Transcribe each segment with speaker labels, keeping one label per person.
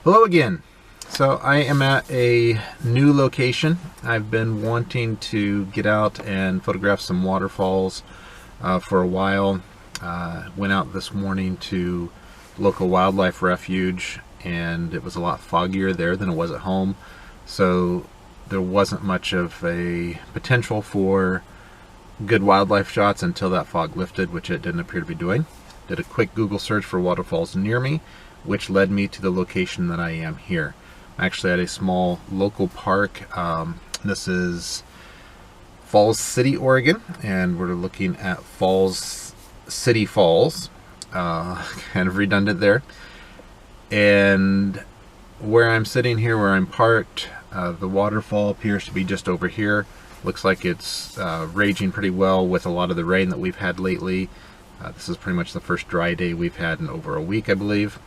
Speaker 1: Hello again. So I am at a new location. I've been wanting to get out and photograph some waterfalls for a while. Went out this morning to local wildlife refuge, and it was a lot foggier there than it was at home. So there wasn't much of a potential for good wildlife shots until that fog lifted, which it didn't appear to be doing. Did a quick Google search for waterfalls near me, which led me to the location that I am here. I'm actually at a small local park. This is Falls City, Oregon, and we're looking at Falls City Falls. Kind of redundant there. And where I'm sitting here, where I'm parked, the waterfall appears to be just over here. Looks like it's raging pretty well with a lot of the rain that we've had lately. This is pretty much the first dry day we've had in over a week, I believe.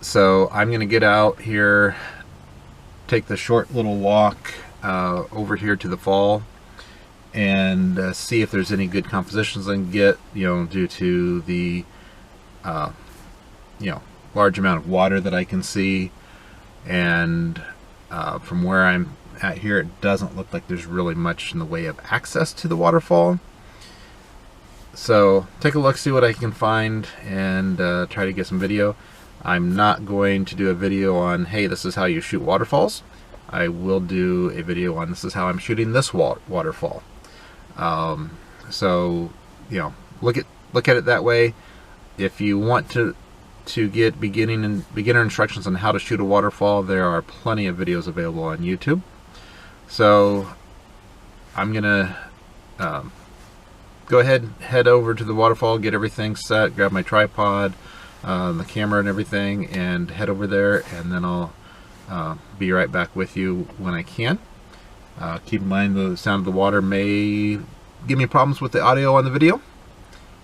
Speaker 1: So I'm going to get out here, take the short little walk over here to the fall, and see if there's any good compositions I can get, due to the, large amount of water that I can see. And from where I'm at here, it doesn't look like there's really much in the way of access to the waterfall. So take a look, see what I can find, and try to get some video. I'm not going to do a video on, hey, this is how you shoot waterfalls. I will do a video on, this is how I'm shooting this waterfall. So, look at it that way. If you want to get beginner instructions on how to shoot a waterfall, there are plenty of videos available on YouTube. So I'm gonna go ahead, head over to the waterfall, get everything set, grab my tripod, the camera and everything, and head over there, and then I'll be right back with you when I can. Keep in mind the sound of the water may give me problems with the audio on the video,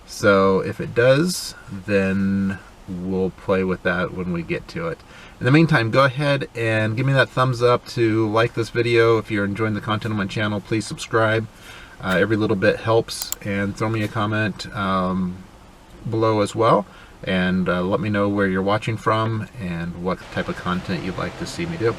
Speaker 1: so if it does, then we'll play with that when we get to it. In the meantime, go ahead and give me that thumbs up to like this video. If you're enjoying the content on my channel, please subscribe. Every little bit helps, and throw me a comment below as well, and let me know where you're watching from and what type of content you'd like to see me do.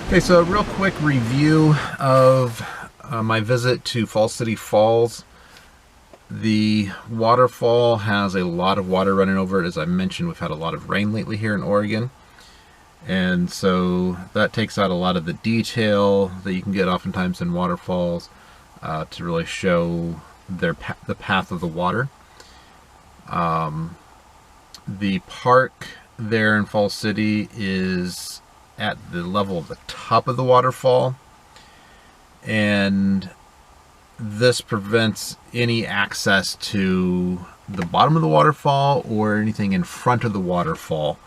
Speaker 1: Okay, so a real quick review of my visit to Fall City Falls. The waterfall has a lot of water running over it. As I mentioned, we've had a lot of rain lately here in Oregon. And so that takes out a lot of the detail that you can get oftentimes in waterfalls to really show the path of the water. The park there in Fall City is at the level of the top of the waterfall, and this prevents any access to the bottom of the waterfall or anything in front of the waterfall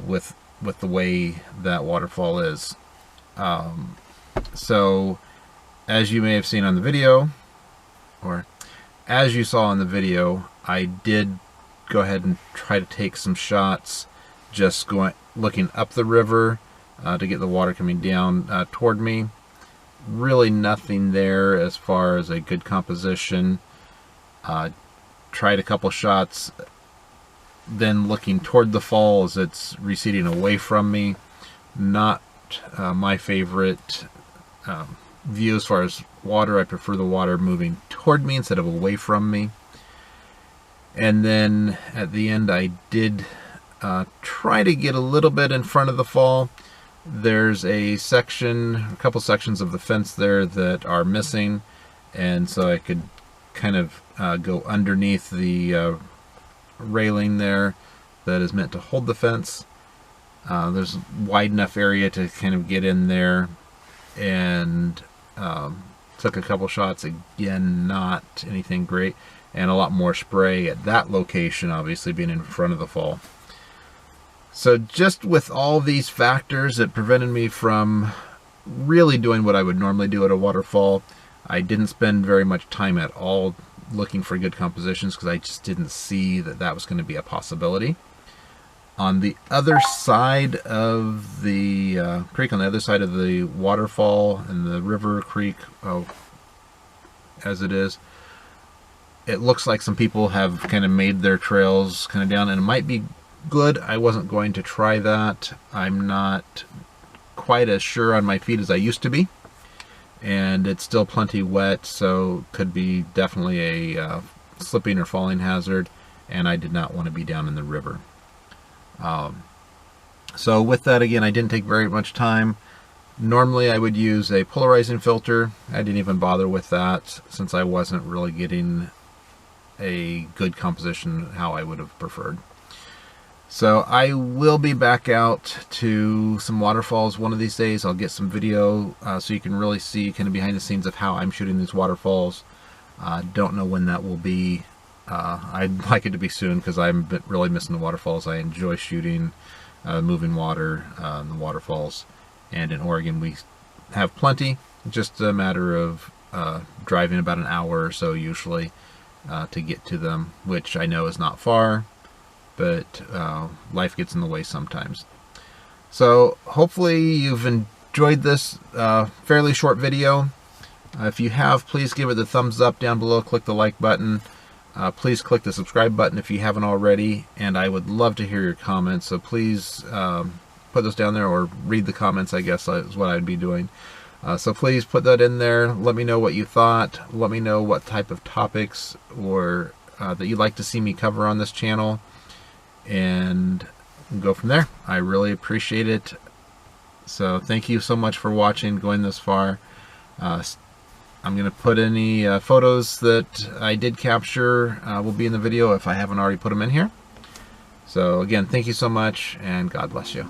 Speaker 1: with the way that waterfall is. So as you may have seen on the video, or as you saw in the video, I did go ahead and try to take some shots just looking up the river to get the water coming down toward me. Really nothing there as far as a good composition. Tried a couple shots then looking toward the fall as it's receding away from me. Not my favorite view as far as water. I prefer the water moving toward me instead of away from me. And then at the end I did try to get a little bit in front of the fall. There's a couple sections of the fence there that are missing, and so I could kind of go underneath the railing there that is meant to hold the fence. There's wide enough area to kind of get in there, and took a couple shots. Again, not anything great, and a lot more spray at that location, obviously being in front of the fall. So just with all these factors, it prevented me from really doing what I would normally do at a waterfall. I didn't spend very much time at all looking for good compositions because I just didn't see that that was going to be a possibility. On the other side of the creek, on the other side of the waterfall and the river creek, as it is, it looks like some people have kind of made their trails kind of down, and it might be good. I wasn't going to try that. I'm not quite as sure on my feet as I used to be, and it's still plenty wet, so could be definitely a slipping or falling hazard, and I did not want to be down in the river. So with that, again, I didn't take very much time. Normally I would use a polarizing filter. I didn't even bother with that since I wasn't really getting a good composition how I would have preferred. So I will be back out to some waterfalls one of these days. I'll get some video so you can really see kind of behind the scenes of how I'm shooting these waterfalls. Don't know when that will be. I'd like it to be soon because I'm really missing the waterfalls. I enjoy shooting moving water in the waterfalls, and in Oregon we have plenty. Just a matter of driving about an hour or so usually to get to them, which I know is not far, but life gets in the way sometimes. So hopefully you've enjoyed this fairly short video. If you have, please give it the thumbs up down below, click the like button. Please click the subscribe button if you haven't already, and I would love to hear your comments, so please put those down there, or read the comments, I guess is what I'd be doing. So please put that in there. Let me know what you thought. Let me know what type of topics or that you'd like to see me cover on this channel, and go from there. I really appreciate it. So thank you so much for watching, going this far. I'm going to put any photos that I did capture will be in the video if I haven't already put them in here. So again, thank you so much, and God bless you.